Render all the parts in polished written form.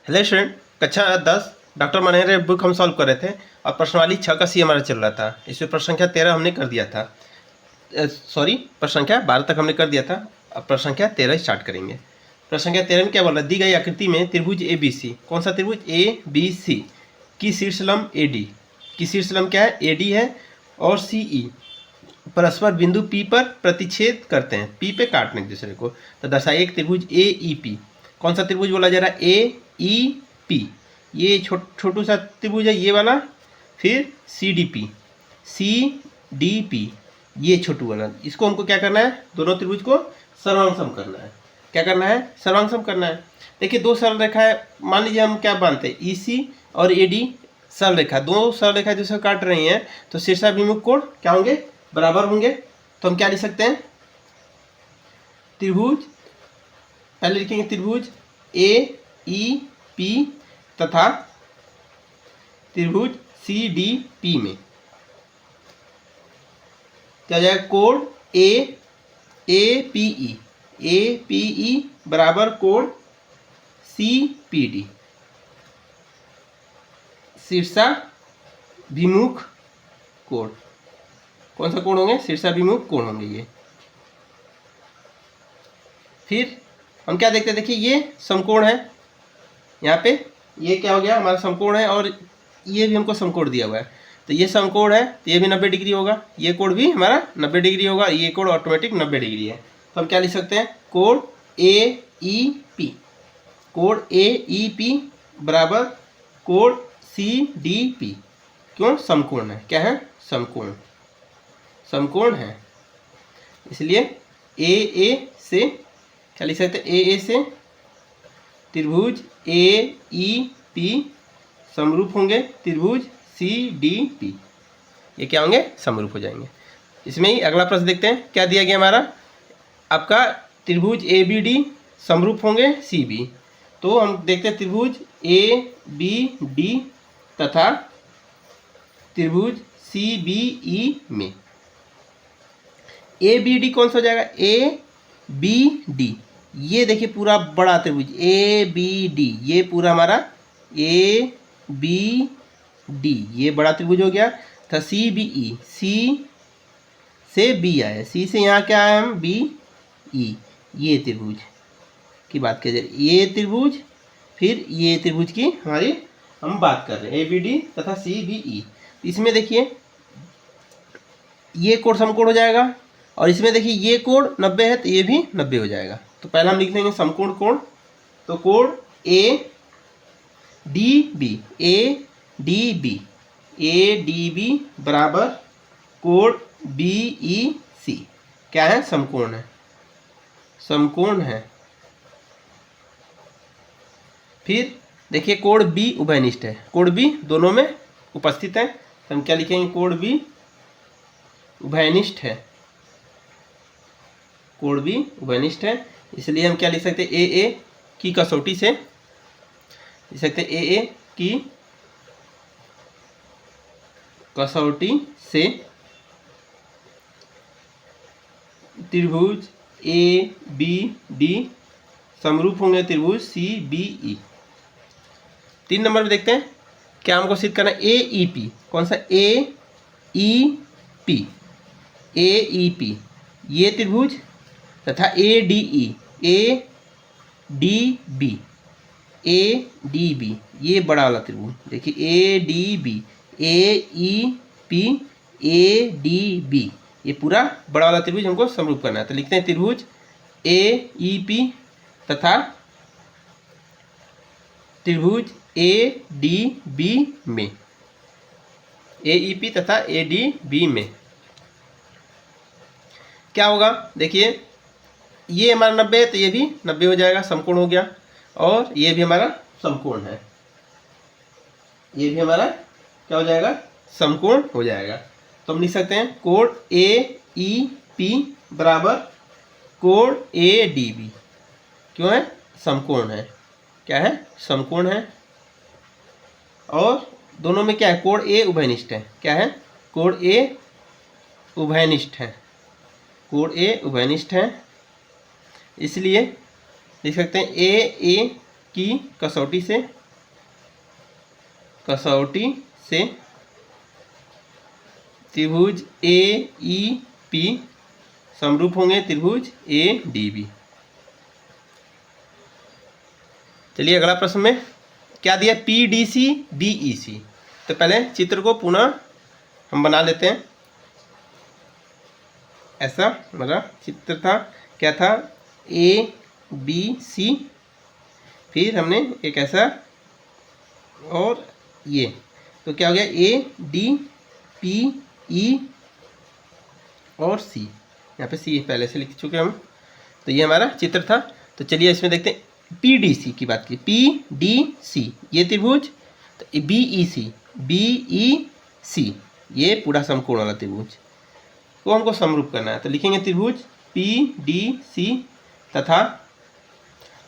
Hello student, कक्षा 10 doctor Manhar book हम solve कर रहे थे और प्रश्नावली 6 का सी हमारा चल रहा था। इसमें प्रश्न संख्या 13 हमने कर दिया था। प्रश्न संख्या 12 तक हमने कर दिया था। अब प्रश्न संख्या 13 स्टार्ट करेंगे। प्रश्न संख्या 13 में क्या बोला? दी गई आकृति में त्रिभुज ए बी सी, कौन सा त्रिभुज? ए बी सी की शीर्षलंब ए डी, की शीर्षलंब क्या है? ए डी है और सी ई परस्पर बिंदु पी पर प्रतिच्छेद करते हैं। पी पे काटने एक दूसरे को, तो दर्शाइए एक त्रिभुज ए ई पी। कौन सा त्रिभुज बोला जा रहा है? ए ई पी। ये छोटू सा त्रिभुज है ये वाला। फिर सी डी पी ये छोटू वाला। इसको हमको क्या करना है? दोनों त्रिभुज को सर्वांगसम करना है। क्या करना है? सर्वांगसम करना है। देखिए दो सरल रेखा है, मान लीजिए हम क्या मानते हैं, ई सी और ए डी सरल रेखा, दो सरल रेखा दूसरे काट रही हैं, तो शीर्षाभिमुख कोण क्या होंगे? बराबर होंगे। तो हम क्या लिख सकते हैं? त्रिभुज, पहले लिखेंगे त्रिभुज ए ई पी तथा त्रिभुज सी डी पी में क्या हो जाएगा? कोण ए पी ई बराबर कोण सी पी डी, शीर्षाभिमुख कोण। कौन सा कोण होंगे? शीर्षाभिमुख कोण होंगे ये। फिर हम क्या देखते हैं? देखिए ये समकोण है, यहाँ पे ये क्या हो गया? हमारा समकोण है और ये भी हमको समकोण दिया हुआ है, तो ये समकोण है तो ये भी 90 डिग्री होगा, ये कोण भी हमारा 90 डिग्री होगा, ये कोण ऑटोमेटिक 90 डिग्री है। तो हम क्या लिख सकते हैं? कोण ए ई पी, कोण ए ई पी बराबर कोण सी डी पी। क्यों? समकोण है। क्या है? समकोण, समकोण है, इसलिए ए से क्या लिख सकते हैं? ए से त्रिभुज ए ई पी समरूप होंगे त्रिभुज सी डी पी। ये क्या होंगे? समरूप हो जाएंगे। इसमें ही अगला प्रश्न देखते हैं क्या दिया गया हमारा। आपका त्रिभुज ए बी डी समरूप होंगे सी बी, तो हम देखते हैं त्रिभुज ए बी डी तथा त्रिभुज सी बी ई में ए बी डी कौन सा हो जाएगा? ए बी डी, ये देखिए पूरा बड़ा त्रिभुज ए बी डी, ये पूरा हमारा ए बी डी ये बड़ा त्रिभुज हो गया था। सी बी ई, सी से बी आया, सी से यहाँ क्या आया? हम बी ई, ये त्रिभुज की बात कर रहे हैं, ये त्रिभुज, फिर ये त्रिभुज की हमारी हम बात कर रहे हैं, ए बी डी तथा सी बी ई। इसमें देखिए ये कोण समकोण हो जाएगा और इसमें देखिए ये कोण 90 है तो ये भी 90 हो जाएगा। तो पहला हम लिख लेंगे समकोण कोण, तो कोण ए डी बी बराबर कोण बी ई सी। क्या है? समकोण है, समकोण है। फिर देखिए कोण बी उभयनिष्ठ है, कोण बी दोनों में उपस्थित है, तो हम क्या लिखेंगे? कोण बी उभयनिष्ठ है, कोण भी उभयनिष्ठ है, इसलिए हम क्या लिख सकते हैं? ए की कसौटी से लिख सकते हैं, ए की कसौटी से त्रिभुज ए बी डी समरूप होंगे त्रिभुज सी बी ई। 3 नंबर में देखते हैं क्या हमको सिद्ध करना है? ए ई पी, कौन सा? ए ई पी ये त्रिभुज तथा ए डी बी ये बड़ा वाला त्रिभुज। देखिए A D B, A E P A D B ये पूरा बड़ा वाला त्रिभुज हमको समरूप करना है, तो लिखते हैं त्रिभुज ए ई पी तथा त्रिभुज ए डी बी में, ए ई पी तथा ए डी बी में क्या होगा? देखिए ये हमारा 90 है तो ये भी 90 हो जाएगा, समकोण हो गया, और ये भी हमारा समकोण है, ये भी हमारा क्या हो जाएगा? समकोण हो जाएगा। तो हम लिख सकते हैं कोण ए ई पी बराबर कोण ए डी बी। क्यों है? समकोण है। क्या है? समकोण है, और दोनों में क्या है? कोण ए उभयनिष्ठ है। क्या है? कोण ए उभयनिष्ठ है, कोण ए उभयनिष्ठ है, इसलिए लिख सकते हैं ए की कसौटी से त्रिभुज ए ई पी समरूप होंगे त्रिभुज ए डी बी। चलिए अगला प्रश्न में क्या दिया, P D C B E C. तो पहले चित्र को पुनः हम बना लेते हैं। ऐसा हमारा चित्र था, क्या था, ए बी सी, फिर हमने एक ऐसा और ये, तो क्या हो गया, ए डी पी ई और सी। यहाँ पे सी पहले से लिख चुके हम, तो ये हमारा चित्र था। तो चलिए इसमें देखते हैं, पी डी सी की बात की, पी डी सी ये त्रिभुज, तो बी ई सी ये पूरा समकोण वाला त्रिभुज को हमको समरूप करना है। तो लिखेंगे त्रिभुज पी डी सी तथा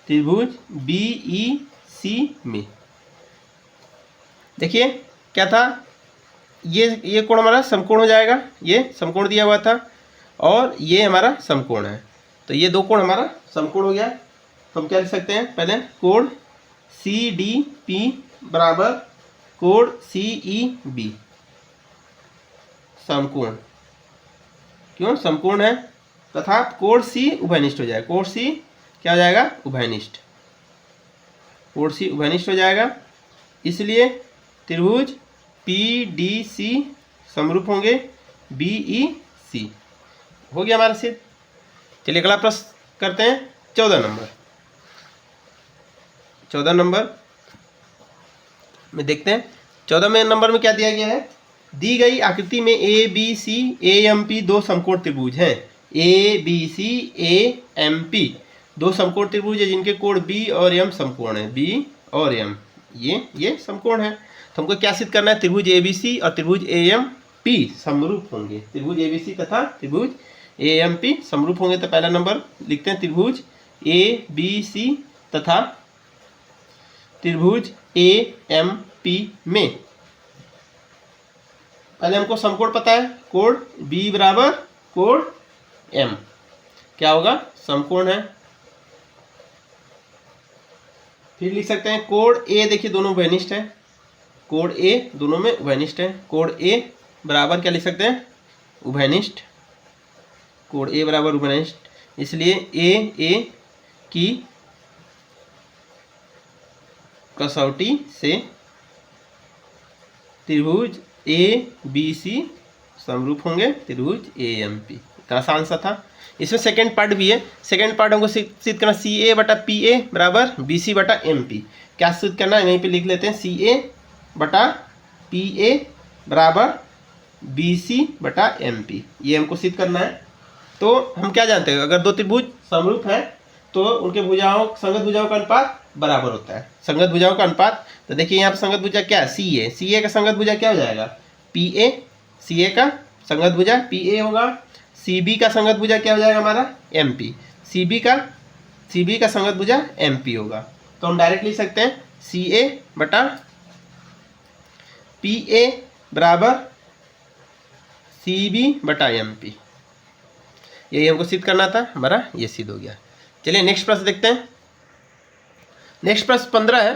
त्रिभुज बी ई सी में। देखिए क्या था, ये कोण हमारा समकोण हो जाएगा, ये समकोण दिया हुआ था और ये हमारा समकोण है, तो ये दो कोण हमारा समकोण हो गया। तो हम क्या लिख सकते हैं, पहले कोण सी डी पी बराबर कोण सी ई बी समकोण, क्यों समकोण है, तथा कोण सी उभयनिष्ठ हो जाएगा। कोण सी क्या हो जाएगा, उभयनिष्ठ, कोण सी उभयनिष्ठ हो जाएगा, इसलिए त्रिभुज पी डी सी समरूप होंगे बी ई सी। हो गया हमारा सिद्ध। चलिए अगला प्रश्न करते हैं, 14 नंबर। 14 नंबर में देखते हैं, 14 नंबर में क्या दिया गया है, दी गई आकृति में A B C A M P दो समकोण त्रिभुज हैं। A B C A M P दो समकोण त्रिभुज है जिनके कोण बी और एम समकोण है, बी और एम ये समकोण है। तो हमको क्या सिद्ध करना है, त्रिभुज ए बी सी और त्रिभुज ए एम पी समरूप होंगे, त्रिभुज ए बी सी तथा त्रिभुज ए एम पी समरूप होंगे। तो पहला नंबर लिखते हैं, त्रिभुज ए बी सी तथा त्रिभुज ए एम पी में पहले हमको समकोण पता है, कोण बी बराबर कोण एम क्या होगा, समकोण है। फिर लिख सकते हैं कोण ए, देखिए दोनों उभयनिष्ठ है, कोण ए दोनों में उभयनिष्ठ है, कोण ए बराबर क्या लिख सकते हैं, उभयनिष्ठ, कोण ए बराबर उभयनिष्ठ, इसलिए ए की कसौटी से त्रिभुज ए बी सी समरूप होंगे त्रिभुज ए एम पी। इतना आसान सा था। इसमें सेकेंड पार्ट भी है, सेकेंड पार्ट हमको सिद्ध करना, सी ए बटा पी ए बराबर बी सी बटा एम पी। क्या सिद्ध करना है, यहीं पे लिख लेते हैं, सी ए बटा पी ए बराबर बी सी बटा एम पी, ये हमको सिद्ध करना है। तो हम क्या जानते हैं, अगर दो त्रिभुज समरूप हैं तो उनके भुजाओं, संगत भुजाओं का अनुपात बराबर होता है, संगत भुजाओं का अनुपात। तो देखिए यहाँ पर संगत भुजा क्या है, सी ए का संगत भुजा क्या हो जाएगा, पी ए, सी ए का संगत भुजा पी ए होगा, सी बी का संगत भुजा क्या हो जाएगा हमारा, एम पी, सी बी का संगत भुजा एम पी होगा। तो हम डायरेक्ट लिख सकते हैं सी ए बटा पी ए बराबर सी बी बटा एम पी, यही हमको सिद्ध करना था, हमारा ये सिद्ध हो गया। चलिए नेक्स्ट प्रश्न देखते हैं। नेक्स्ट प्रश्न 15 है।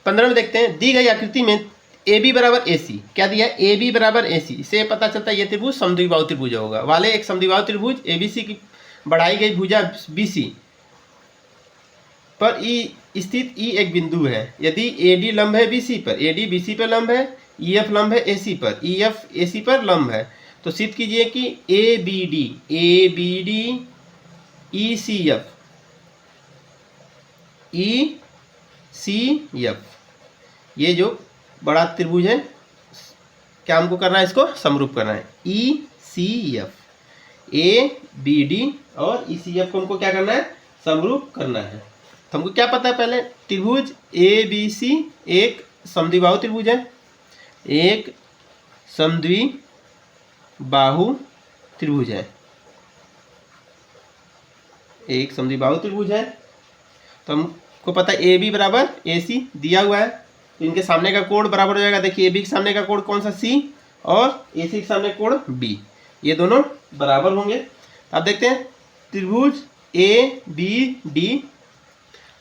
15 में देखते हैं, दी गई आकृति में ए बी बराबर ए सी, क्या दिया है, ए बी बराबर ए सी, इससे पता चलता है ये त्रिभुज समद्विबाहु त्रिभुज होगा। वाले एक समद्विबाहु त्रिभुज ए बी सी की बढ़ाई गई भुजा बी सी पर ई स्थित ई एक बिंदु है। यदि ए डी लंब है बी सी पर, ए डी बी सी पर लंब है, ई एफ लंब है ए सी पर, ई एफ ए सी पर लंब है, तो सिद्ध कीजिए कि A B D E C F, E C F, ये जो बड़ा त्रिभुज है, क्या हमको करना है, इसको समरूप करना है, E C F, A B D और ई सी एफ को हमको क्या करना है, समरूप करना है। तो हमको क्या पता है, पहले त्रिभुज ए बी सी एक समद्विबाहु त्रिभुज है, एक समद्विबाहु त्रिभुज है, एक समद्विबाहु त्रिभुज है। तो हमको पता है ए बी बराबर ए सी दिया हुआ है, तो इनके सामने का कोण बराबर हो जाएगा। देखिए ए बी के सामने का कोण कौन सा, सी, और ए सी के सामने कोण बी, ये दोनों बराबर होंगे। अब देखते हैं त्रिभुज ए बी डी,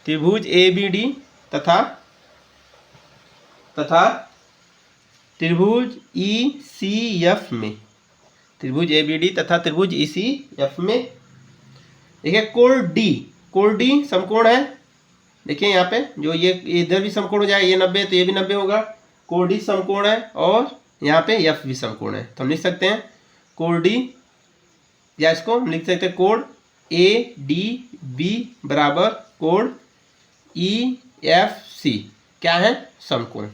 त्रिभुज ए बी डी तथा त्रिभुज ECF में, त्रिभुज ABD तथा त्रिभुज ECF में। देखिए कोण D समकोण है। देखिए यहाँ पे जो ये इधर भी समकोण हो जाएगा, ये 90 तो ये भी 90 होगा। कोण D समकोण है और यहाँ पे F भी समकोण है, तो हम लिख सकते हैं कोण D, या इसको हम लिख सकते हैं कोण ADB बराबर कोण EFC। क्या है? समकोण।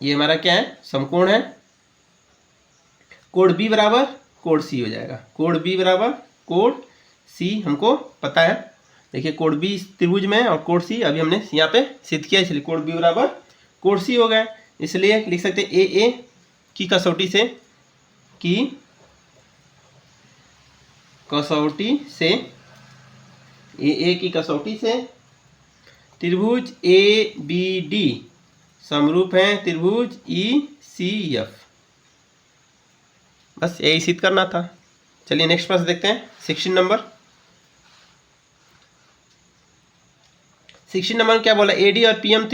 ये हमारा क्या है? समकोण है। कोण B बराबर कोण C हो जाएगा। कोण B बराबर कोण C हमको पता है। देखिए कोण B त्रिभुज में और कोण C अभी हमने यहाँ पे सिद्ध किया, इसलिए कोण B बराबर कोण C हो गया। इसलिए लिख सकते हैं AA की कसौटी से त्रिभुज ABD समरूप है त्रिभुज ECF। बस यही सिद्ध करना था। चलिए नेक्स्ट प्रश्न देखते हैं। 16 नंबर में क्या बोला? AD और PM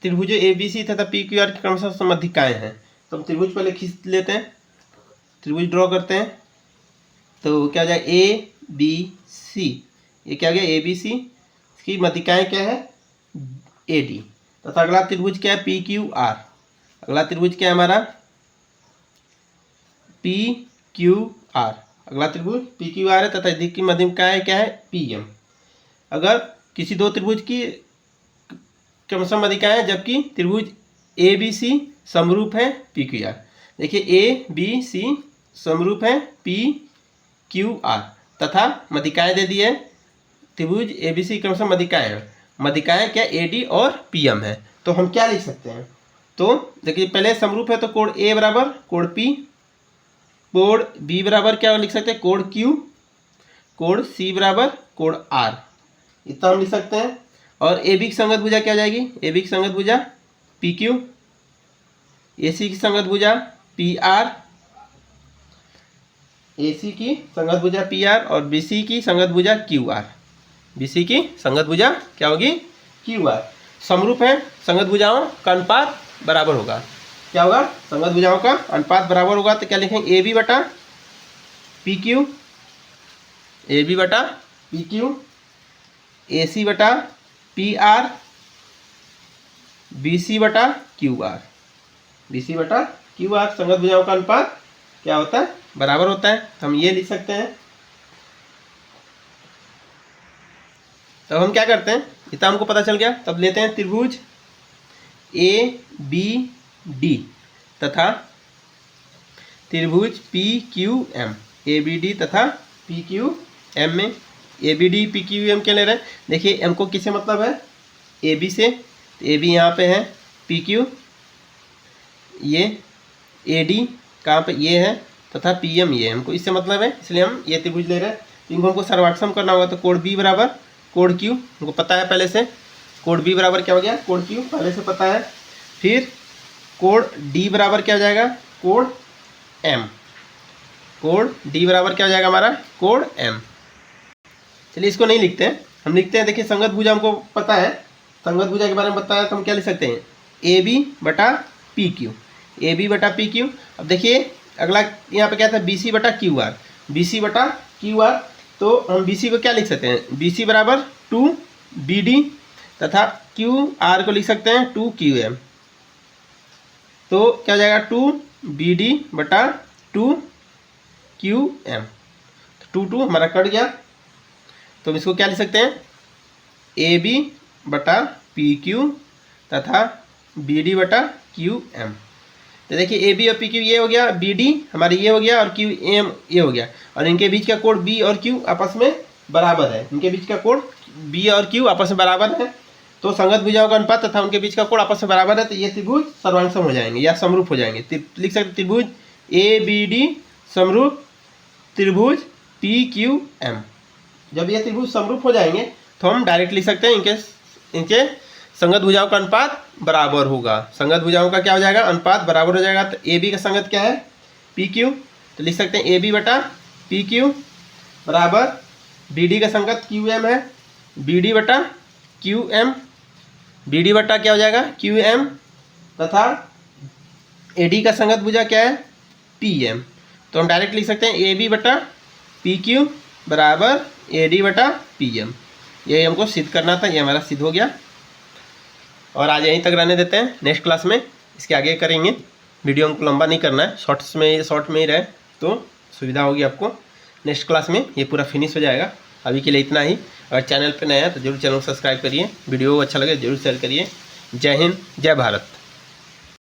त्रिभुजों ABC तथा PQR के क्रमशः समअधिकाएं हैं। तो हम त्रिभुज पहले खींच लेते हैं, त्रिभुज ड्रॉ करते हैं। तो क्या हो जाएगा? ABC। ये क्या हो गया? ABC। इसकी मध्यिकाएं क्या है? AD। तथा अगला त्रिभुज क्या है? PQR। अगला त्रिभुज क्या है हमारा? PQR। अगला त्रिभुज PQR है तथा इसकी मध्यिकाएं क्या है? PM। अगर किसी दो त्रिभुज की क्रमशः मध्यिकाएं हैं, जबकि त्रिभुज ABC समरूप है PQR। देखिए ABC समरूप है PQR तथा मध्यिकाएं दे दी है। त्रिभुज ABC क्रमशः मध्यिकाएं हैं। मध्यिकाएं क्या? AD और PM है। तो हम क्या लिख सकते हैं? तो देखिए पहले समरूप है तो कोण A बराबर कोण P, कोण B बराबर क्या लिख सकते हैं? कोण Q, कोण C बराबर कोण R। इतना हम लिख सकते हैं। और AB की संगत भुजा क्या हो जाएगी? AB की संगत भुजा PQ, AC की संगत भुजा PR, AC की संगत भुजा PR और BC की संगत भुजा QR। BC की संगत भुजा क्या होगी? QR। समरूप है, संगत भुजाओं का अनुपात बराबर होगा। क्या होगा? संगत भुजाओं का अनुपात बराबर होगा। तो क्या लिखेंगे? AB बटा PQ, AB बटा PQ, AC बटा PR, BC बटा QR। BC बटा QR संगत भुजाओं का अनुपात क्या होता है? बराबर होता है। तो हम ये लिख सकते हैं। तब हम क्या करते हैं? इतना हमको पता चल गया। तब लेते हैं त्रिभुज ABD तथा त्रिभुज PQM। ABD तथा PQM में ABD PQM क्या ले रहे हैं? देखिए M को किससे मतलब है? AB से। तो AB यहाँ पे है, PQ ये, AD कहाँ पे? ये है, तथा PM ये, हमको इससे मतलब है, इसलिए हम ये त्रिभुज ले रहे हैं। इनको हमको सर्वाक्षम करना होगा। तो कोण B बराबर कोण Q हमको पता है पहले से। कोण B बराबर क्या हो गया? कोण Q पहले से पता है। फिर कोण D बराबर क्या हो जाएगा? कोण M। कोण D बराबर क्या हो जाएगा हमारा? कोण M। चलिए इसको नहीं लिखते हैं, हम लिखते हैं। देखिए संगत भुजा हमको पता है, संगत भुजा के बारे में बताया, तो हम क्या लिख सकते हैं? AB बटा PQ, AB बटा PQ। अब देखिए अगला यहाँ पे क्या था? BC बटा QR, BC बटा QR। तो हम BC को क्या लिख सकते हैं? BC बराबर 2BD तथा QR को लिख सकते हैं 2QM। तो क्या हो जाएगा? 2BD बटा 2QM। 2 हमारा कट गया। तो हम इसको क्या लिख सकते हैं? AB बटा PQ तथा BD बटा QM। तो देखिए AB और PQ ये हो गया, BD हमारे ये हो गया और QM ये हो गया। और इनके बीच का कोण B और Q आपस में बराबर है। इनके बीच का कोण B और Q आपस में बराबर है। तो संगत भुजाओं का अनुपात तथा उनके बीच का कोण आपस में बराबर है। तो ये त्रिभुज सर्वांगसम हो जाएंगे या समरूप हो जाएंगे। लिख सकते त्रिभुज ABD समरूप त्रिभुज PQM। जब ये त्रिभुज समरूप हो जाएंगे तो हम डायरेक्ट लिख सकते हैं इनके संगत भुजाओं का अनुपात बराबर होगा। संगत भुजाओं का क्या हो जाएगा? अनुपात बराबर हो जाएगा। तो AB का संगत क्या है? PQ। तो लिख सकते हैं AB बटा PQ बराबर BD का संगत QM है, BD बटा QM बी डी बट्टा क्या हो जाएगा क्यू एम, तथा ए डी का संगत भुजा क्या है पी एम। तो हम डायरेक्ट लिख सकते हैं ए बी बटा पी क्यू बराबर ए डी बटा पी एम। यही हमको सिद्ध करना था, ये हमारा सिद्ध हो गया। और आज यहीं तक रहने देते हैं, नेक्स्ट क्लास में इसके आगे करेंगे। वीडियो हमको लंबा नहीं करना है, शॉर्ट में ही रहे तो सुविधा होगी आपको। नेक्स्ट क्लास में ये पूरा फिनिश हो जाएगा। अभी के लिए इतना ही। अगर चैनल पे नया है तो जरूर चैनल को सब्सक्राइब करिए, वीडियो अच्छा लगे जरूर शेयर करिए। जय हिंद, जय भारत।